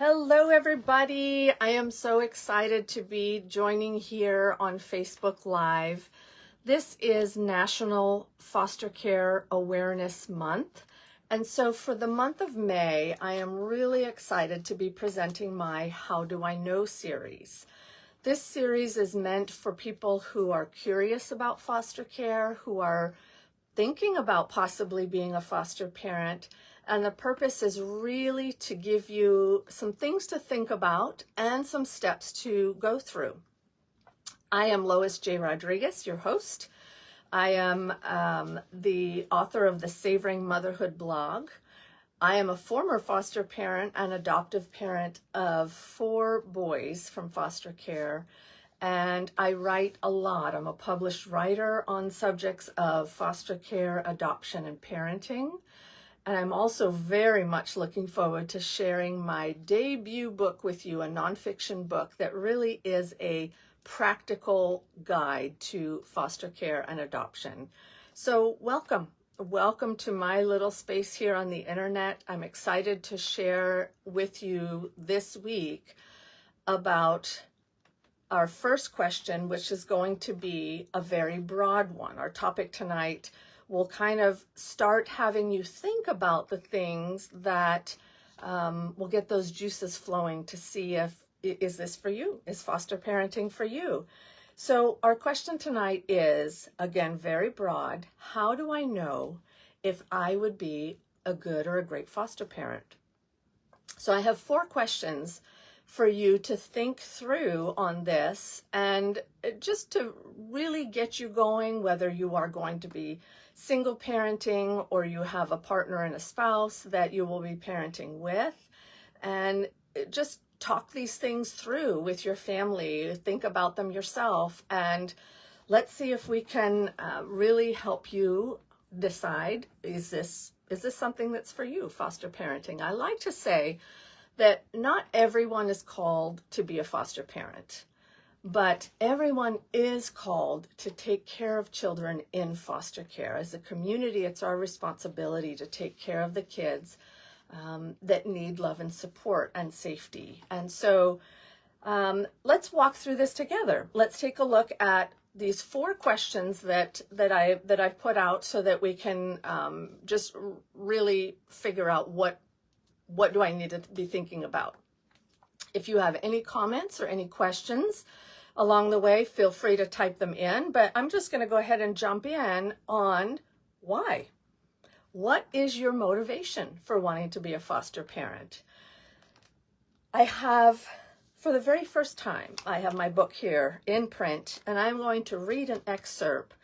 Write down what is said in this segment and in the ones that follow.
Hello, everybody. I am so excited to be joining here on Facebook Live. This is National Foster Care Awareness Month. And so for the month of May, I am really excited to be presenting my How Do I Know series. This series is meant for people who are curious about foster care, who are thinking about possibly being a foster parent. And the purpose is really to give you some things to think about and some steps to go through. I am Lois J. Rodriguez, your host. I am the author of the Savoring Motherhood blog. I am a former foster parent and adoptive parent of 4 boys from foster care. And I write a lot. I'm a published writer on subjects of foster care, adoption, and parenting. And I'm also very much looking forward to sharing my debut book with you, a nonfiction book that really is a practical guide to foster care and adoption. So welcome. Welcome to my little space here on the internet. I'm excited to share with you this week about our first question, which is going to be a very broad one. Our topic tonight will kind of start having you think about the things that will get those juices flowing to see if, is this for you? Is foster parenting for you? So our question tonight is, again, very broad. How do I know if I would be a good or a great foster parent? So I have 4 questions for you to think through on this, and just to really get you going, whether you are going to be single parenting or you have a partner and a spouse that you will be parenting with, and just talk these things through with your family, think about them yourself, and let's see if we can really help you decide, is this something that's for you, foster parenting? I like to say that not everyone is called to be a foster parent, but everyone is called to take care of children in foster care. As a community, it's our responsibility to take care of the kids that need love and support and safety. And so let's walk through this together. Let's take a look at these 4 questions that I've put out so that we can just really figure out what do I need to be thinking about. If you have any comments or any questions along the way, feel free to type them in, but I'm just going to go ahead and jump in on why. What is your motivation for wanting to be a foster parent? I have, for the very first time, I have my book here in print, and I'm going to read an excerpt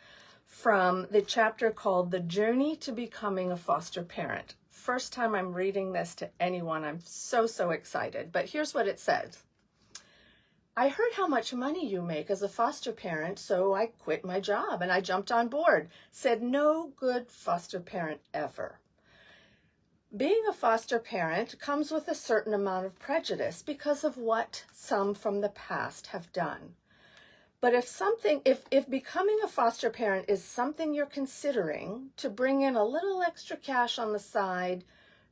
from the chapter called The Journey to Becoming a Foster Parent. First time I'm reading this to anyone. I'm so excited. But here's what it says. I heard how much money you make as a foster parent, so I quit my job and I jumped on board. Said no good foster parent ever. Being a foster parent comes with a certain amount of prejudice because of what some from the past have done. But if becoming a foster parent is something you're considering to bring in a little extra cash on the side,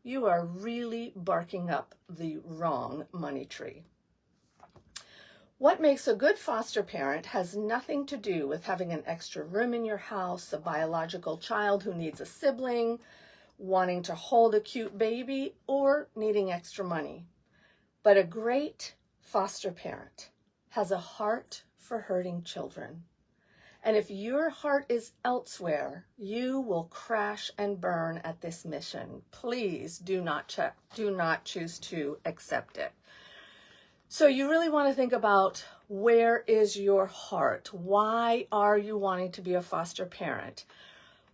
you are really barking up the wrong money tree. What makes a good foster parent has nothing to do with having an extra room in your house, a biological child who needs a sibling, wanting to hold a cute baby, or needing extra money. But a great foster parent has a heart for hurting children. And if your heart is elsewhere, you will crash and burn at this mission. Please do not choose to accept it. So you really want to think about, where is your heart? Why are you wanting to be a foster parent?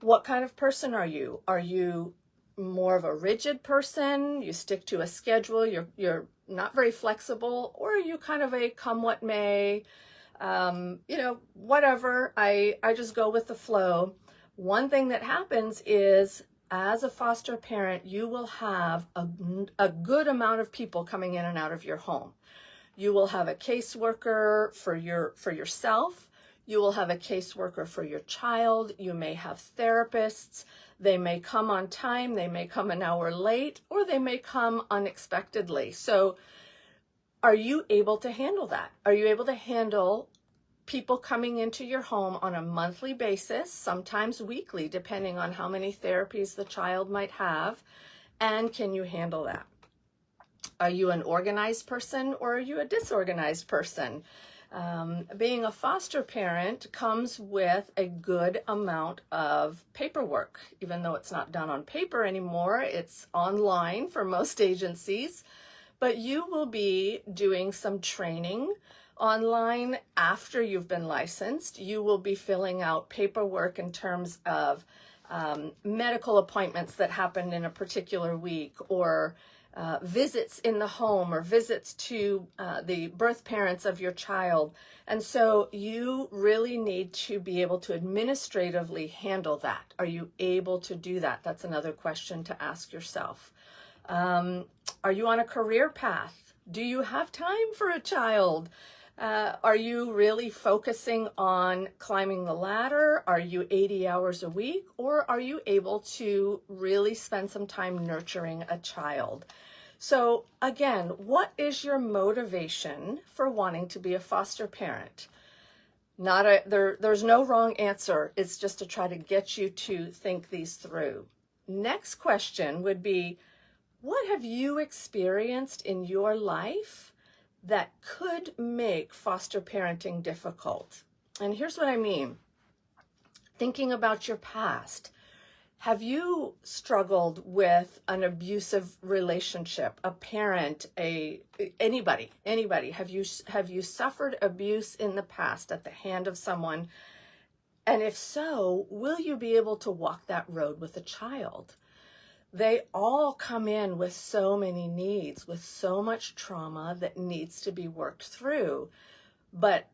What kind of person are you? Are you more of a rigid person? You stick to a schedule, you're not very flexible, or are you kind of a come what may, whatever, I just go with the flow. One thing that happens is, as a foster parent, you will have a good amount of people coming in and out of your home. You will have a caseworker for yourself. You will have a caseworker for your child. You may have therapists. They may come on time, they may come an hour late, or they may come unexpectedly. So are you able to handle that? Are you able to handle people coming into your home on a monthly basis, sometimes weekly, depending on how many therapies the child might have? And can you handle that? Are you an organized person or are you a disorganized person? Being a foster parent comes with a good amount of paperwork. Even though it's not done on paper anymore, it's online for most agencies. But you will be doing some training online after you've been licensed. You will be filling out paperwork in terms of medical appointments that happened in a particular week, or visits in the home, or visits to the birth parents of your child. And so you really need to be able to administratively handle that. Are you able to do that? That's another question to ask yourself. Are you on a career path? Do you have time for a child? Are you really focusing on climbing the ladder? Are you 80 hours a week? Or are you able to really spend some time nurturing a child? So again, what is your motivation for wanting to be a foster parent? There's no wrong answer. It's just to try to get you to think these through. Next question would be, what have you experienced in your life that could make foster parenting difficult? And here's what I mean. Thinking about your past, have you struggled with an abusive relationship, a parent, anybody? Have you suffered abuse in the past at the hand of someone? And if so, will you be able to walk that road with a child? They all come in with so many needs, with so much trauma that needs to be worked through. But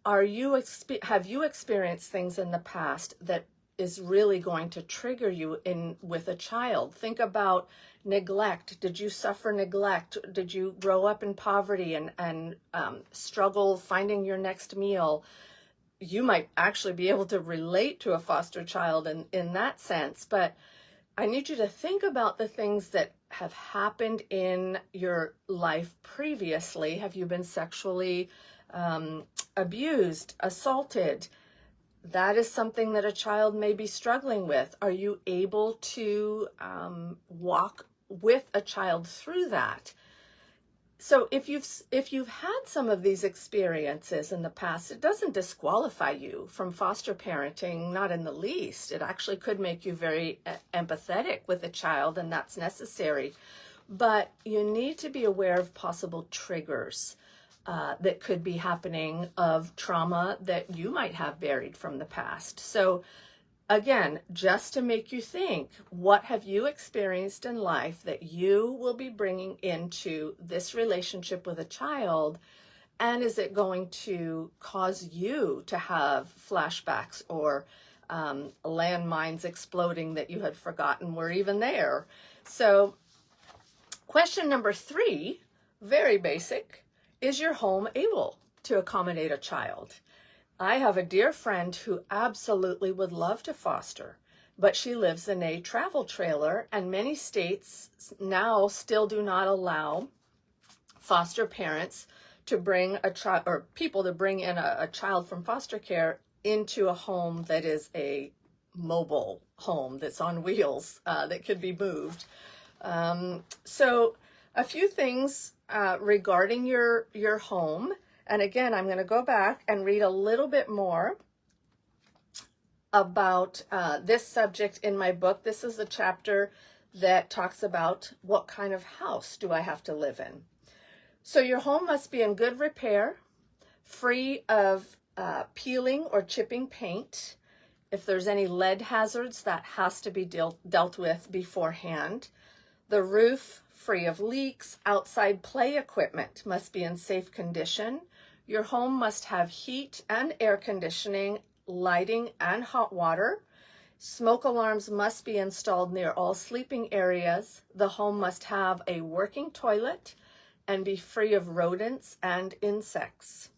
have you experienced things in the past that is really going to trigger you with a child? Think about neglect. Did you suffer neglect? Did you grow up in poverty and struggle finding your next meal? You might actually be able to relate to a foster child in that sense, but I need you to think about the things that have happened in your life previously. Have you been sexually abused, assaulted? That is something that a child may be struggling with. Are you able to walk with a child through that? So if you've had some of these experiences in the past, it doesn't disqualify you from foster parenting, not in the least. It actually could make you very empathetic with a child, and that's necessary. But you need to be aware of possible triggers that could be happening of trauma that you might have buried from the past. So again, just to make you think, what have you experienced in life that you will be bringing into this relationship with a child? And is it going to cause you to have flashbacks or landmines exploding that you had forgotten were even there? So question number 3, very basic. Is your home able to accommodate a child? I have a dear friend who absolutely would love to foster, but she lives in a travel trailer, and many states now still do not allow foster parents to bring a child, or people to bring in a child from foster care into a home that is a mobile home that's on wheels, that could be moved. So a few things regarding your home. And again, I'm going to go back and read a little bit more about this subject in my book. This is the chapter that talks about what kind of house do I have to live in. So your home must be in good repair, free of peeling or chipping paint. If there's any lead hazards, that has to be dealt with beforehand. The roof free of leaks. Outside play equipment must be in safe condition. Your home must have heat and air conditioning, lighting, and hot water. Smoke alarms must be installed near all sleeping areas. The home must have a working toilet and be free of rodents and insects.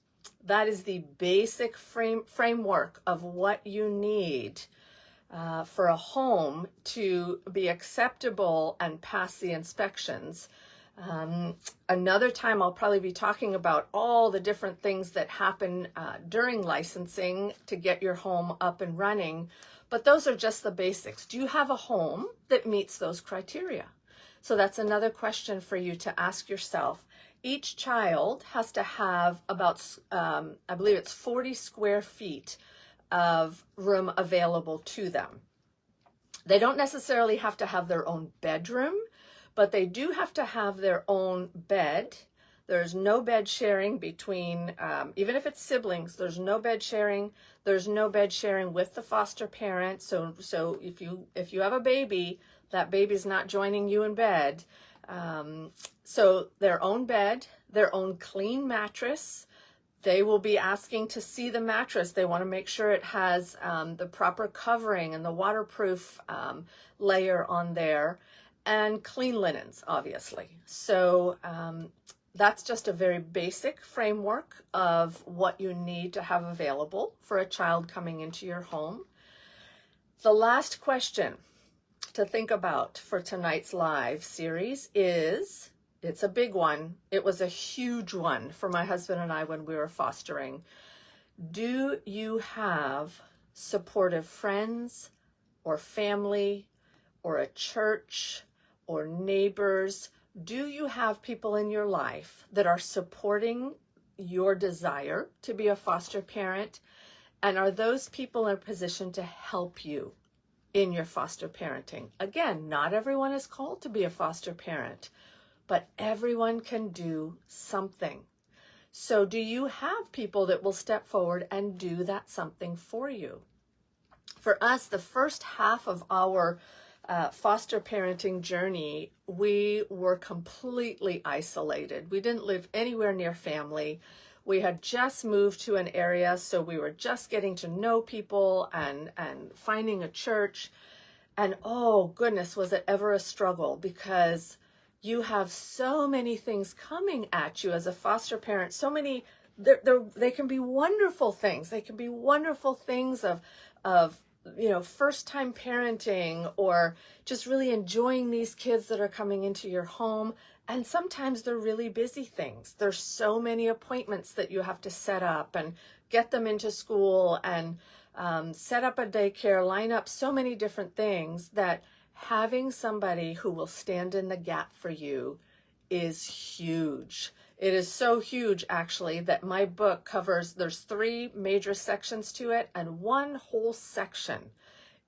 That is the basic framework of what you need for a home to be acceptable and pass the inspections. Another time I'll probably be talking about all the different things that happen during licensing to get your home up and running, but those are just the basics. Do you have a home that meets those criteria? So that's another question for you to ask yourself. Each child has to have about, I believe it's 40 square feet of room available to them. They don't necessarily have to have their own bedroom, but they do have to have their own bed. There's no bed sharing between, even if it's siblings, there's no bed sharing. There's no bed sharing with the foster parent. So if you have a baby, that baby's not joining you in bed. So their own bed, their own clean mattress. They will be asking to see the mattress. They want to make sure it has the proper covering and the waterproof layer on there, and clean linens, obviously. So that's just a very basic framework of what you need to have available for a child coming into your home. The last question to think about for tonight's live series is, it's a big one. It was a huge one for my husband and I when we were fostering. Do you have supportive friends or family or a church or neighbors? Do you have people in your life that are supporting your desire to be a foster parent? And are those people in a position to help you in your foster parenting? Again, not everyone is called to be a foster parent, but everyone can do something. So do you have people that will step forward and do that something for you? For us, the first half of our foster parenting journey, we were completely isolated. We didn't live anywhere near family. We had just moved to an area, so we were just getting to know people and finding a church. And oh goodness, was it ever a struggle, because you have so many things coming at you as a foster parent. So many, they can be wonderful things. They can be wonderful things of first time parenting, or just really enjoying these kids that are coming into your home. And sometimes they're really busy things. There's so many appointments that you have to set up and get them into school and set up a daycare, line up so many different things, that having somebody who will stand in the gap for you is huge. It is so huge, actually, that my book covers, there's 3 major sections to it, and one whole section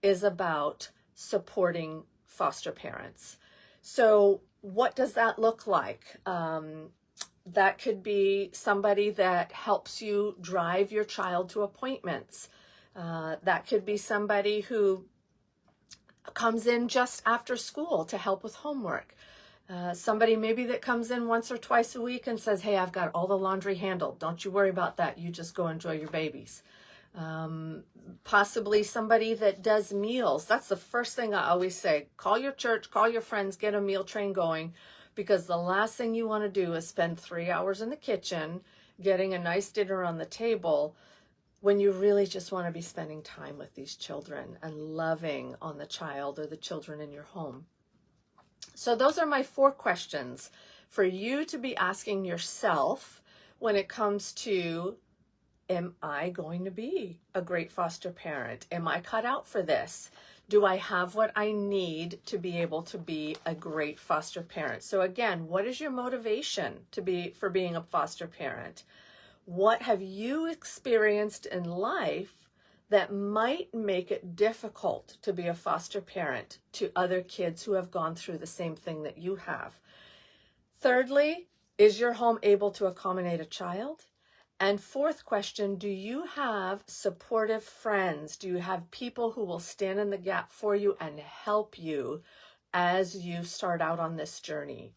is about supporting foster parents. So what does that look like? That could be somebody that helps you drive your child to appointments. That could be somebody who comes in just after school to help with homework. Somebody maybe that comes in once or twice a week and says, hey, I've got all the laundry handled. Don't you worry about that. You just go enjoy your babies. Possibly somebody that does meals. That's the first thing I always say. Call your church, call your friends, get a meal train going, because the last thing you want to do is spend 3 hours in the kitchen getting a nice dinner on the table, when you really just want to be spending time with these children and loving on the child or the children in your home. So those are my 4 questions for you to be asking yourself when it comes to, am I going to be a great foster parent? Am I cut out for this? Do I have what I need to be able to be a great foster parent? So again, what is your motivation for being a foster parent? What have you experienced in life that might make it difficult to be a foster parent to other kids who have gone through the same thing that you have? Thirdly, is your home able to accommodate a child? And 4th question, do you have supportive friends? Do you have people who will stand in the gap for you and help you as you start out on this journey?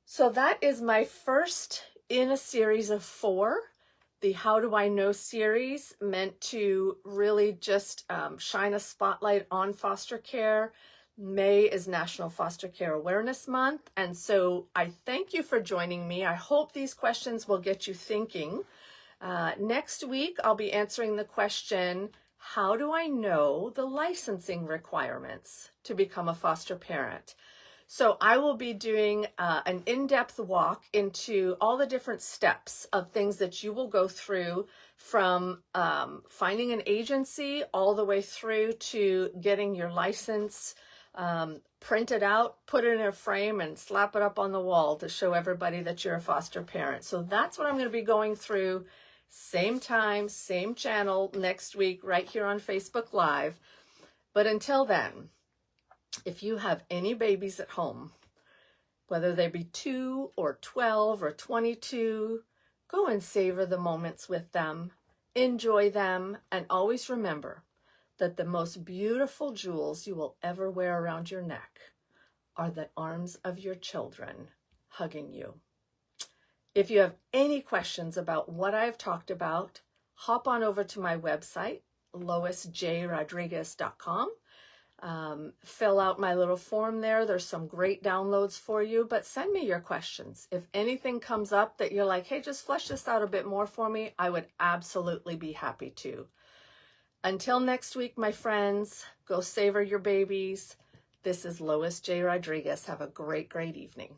So that is my first in a series of 4. The How Do I Know series, meant to really just shine a spotlight on foster care. May is National Foster Care Awareness Month, and so I thank you for joining me. I hope these questions will get you thinking. Next week, I'll be answering the question, how do I know the licensing requirements to become a foster parent? So I will be doing an in-depth walk into all the different steps of things that you will go through, from finding an agency all the way through to getting your license printed out, put it in a frame, and slap it up on the wall to show everybody that you're a foster parent. So that's what I'm going to be going through. Same time, same channel next week, right here on Facebook Live. But until then, if you have any babies at home, whether they be 2 or 12 or 22, go and savor the moments with them, enjoy them, and always remember that the most beautiful jewels you will ever wear around your neck are the arms of your children hugging you. If you have any questions about what I've talked about, hop on over to my website, loisjrodriguez.com. Fill out my little form there. There's some great downloads for you, but send me your questions. If anything comes up that you're like, hey, just flesh this out a bit more for me, I would absolutely be happy to. Until next week, my friends, go savor your babies. This is Lois J. Rodriguez. Have a great, great evening.